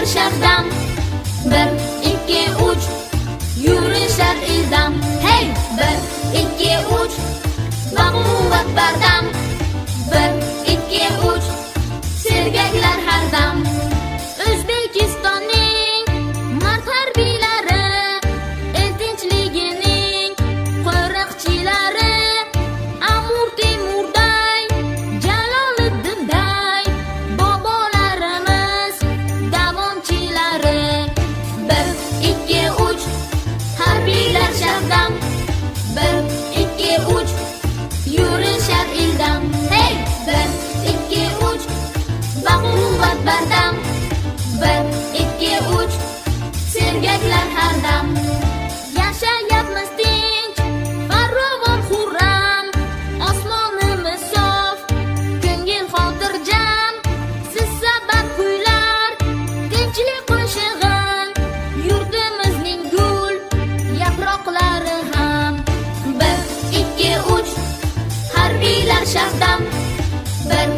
harbiylar shabdam. 1, 2, 3 yurishar ildam. Hey, 1, 2, 3 baquvvat bardam. 1, 2, 3 sergaklar har dam. O'zbekistonning mard harbiylari, el tinchligining qo'riqchilari, Amur Temurday, Jaloliddinday bobolarimiz davomchilari. 1, 2, 3 harbiylar shabdam. 1, 2, 3 yurishar ildam. Hey, 1, 2, 3 baquvvat bardam. 1, 2, 3 sergaklar har dam. Yashayapmiz tinch, farovon xurram, osmonimiz sof, ko'ngil xotirjam. Siz sabab kuylar, tinchlik qo'shig'in, yurtimizning gul yaproqlari ham. 1, 2, 3 harbiylar shabdam. 1,